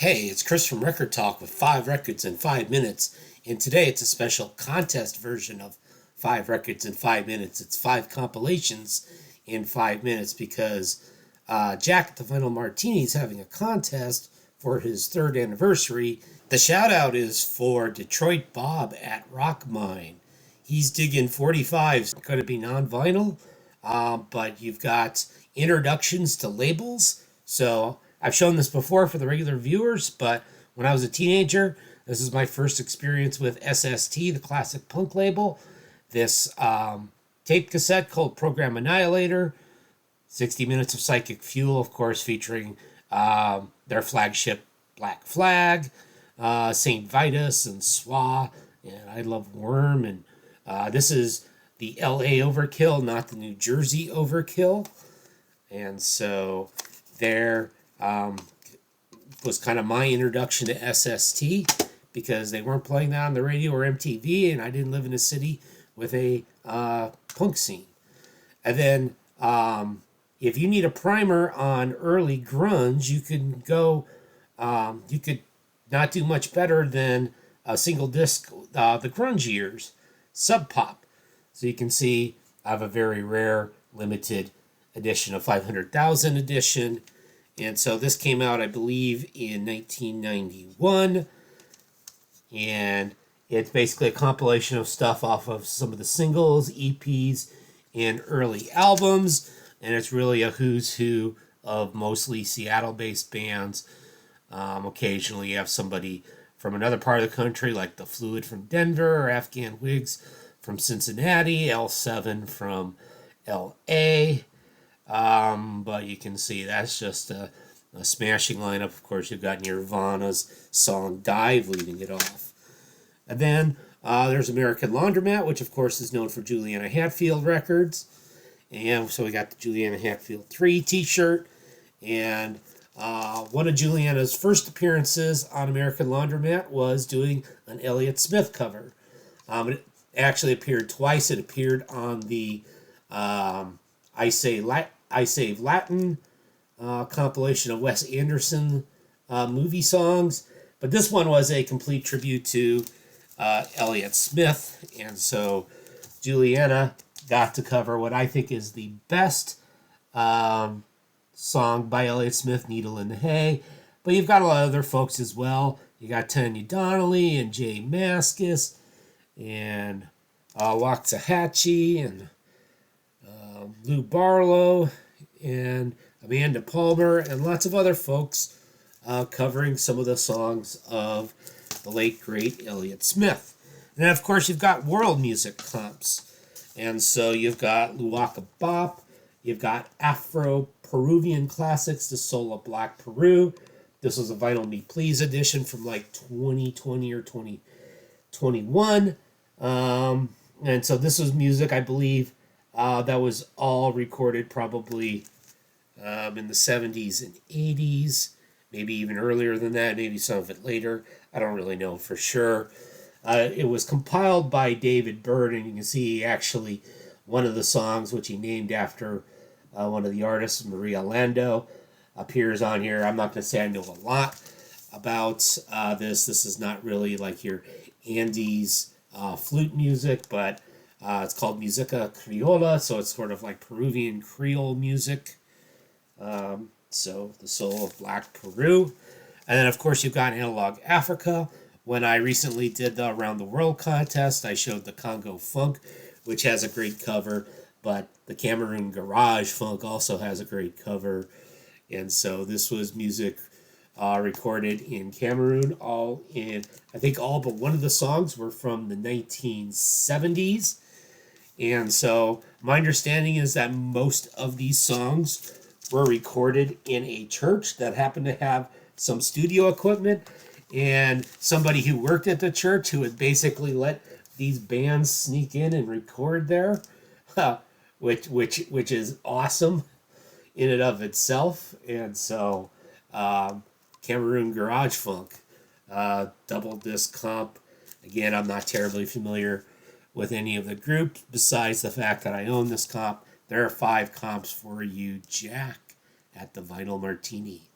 Hey, it's Chris from Rekkid Talk with 5 records in 5 minutes, and today it's a special contest version of 5 records in 5 minutes. It's 5 compilations in 5 minutes because Jack at the Vinyl Martini is having a contest for his 3rd anniversary. The shout out is for Detroit Bob at Rock Mine. He's digging 45s, going to be non-vinyl, but you've got introductions to labels. So I've shown this before for the regular viewers, but when I was a teenager, this is my first experience with SST, the classic punk label. This tape cassette called Program Annihilator, 60 Minutes of Psychic Fuel, of course, featuring their flagship Black Flag, St. Vitus and Swa, and I Love Worm. And this is the LA Overkill, not the New Jersey Overkill. And so there was kind of my introduction to SST because they weren't playing that on the radio or MTV, and I didn't live in a city with a punk scene. And then if you need a primer on early grunge, you can go, you could not do much better than a single disc, the grunge years, Sub Pop. So you can see I have a very rare limited edition of 500,000 edition. And so this came out, I believe, in 1991. And it's basically a compilation of stuff off of some of the singles, EPs, and early albums. And it's really a who's who of mostly Seattle-based bands. Occasionally you have somebody from another part of the country, like The Fluid from Denver, or Afghan Wigs from Cincinnati, L7 from LA. But you can see that's just a smashing lineup. Of course, you've got Nirvana's song Dive leading it off. And then there's American Laundromat, which of course is known for Juliana Hatfield records. And so we got the Juliana Hatfield 3 t-shirt. And one of Juliana's first appearances on American Laundromat was doing an Elliott Smith cover. It actually appeared twice. It appeared on the I Save Latin compilation of Wes Anderson movie songs. But this one was a complete tribute to Elliott Smith. And so Juliana got to cover what I think is the best song by Elliott Smith, Needle in the Hay. But you've got a lot of other folks as well. You got Tanya Donnelly and Jay Mascis and Waxahachie and Lou Barlow and Amanda Palmer and lots of other folks covering some of the songs of the late, great Elliott Smith. And then, of course, you've got world music comps. And so you've got Luaka Bop, you've got Afro-Peruvian classics, The Soul of Black Peru. This was a Vinyl Me Please edition from like 2020 or 2021. And so this was music, I believe, that was all recorded probably in the 70s and 80s, maybe even earlier than that, maybe some of it later. I don't really know for sure. It was compiled by David Byrd, and you can see actually one of the songs, which he named after one of the artists, Maria Lando, appears on here. I'm not going to say I know a lot about this. This is not really like your Andes flute music, but it's called Musica Criolla, so it's sort of like Peruvian Creole music. So The Soul of Black Peru. And then, of course, you've got Analog Africa. When I recently did the Around the World contest, I showed the Congo Funk, which has a great cover, but the Cameroon Garage Funk also has a great cover. And so this was music recorded in Cameroon, I think all but one of the songs were from the 1970s. And so my understanding is that most of these songs were recorded in a church that happened to have some studio equipment, and somebody who worked at the church who would basically let these bands sneak in and record there, which is awesome in and of itself. And so Cameroon Garage Funk, double disc comp. Again, I'm not terribly familiar with any of the groups besides the fact that I own this comp. There are 5 comps for you, Jack, at the Vinyl Martini.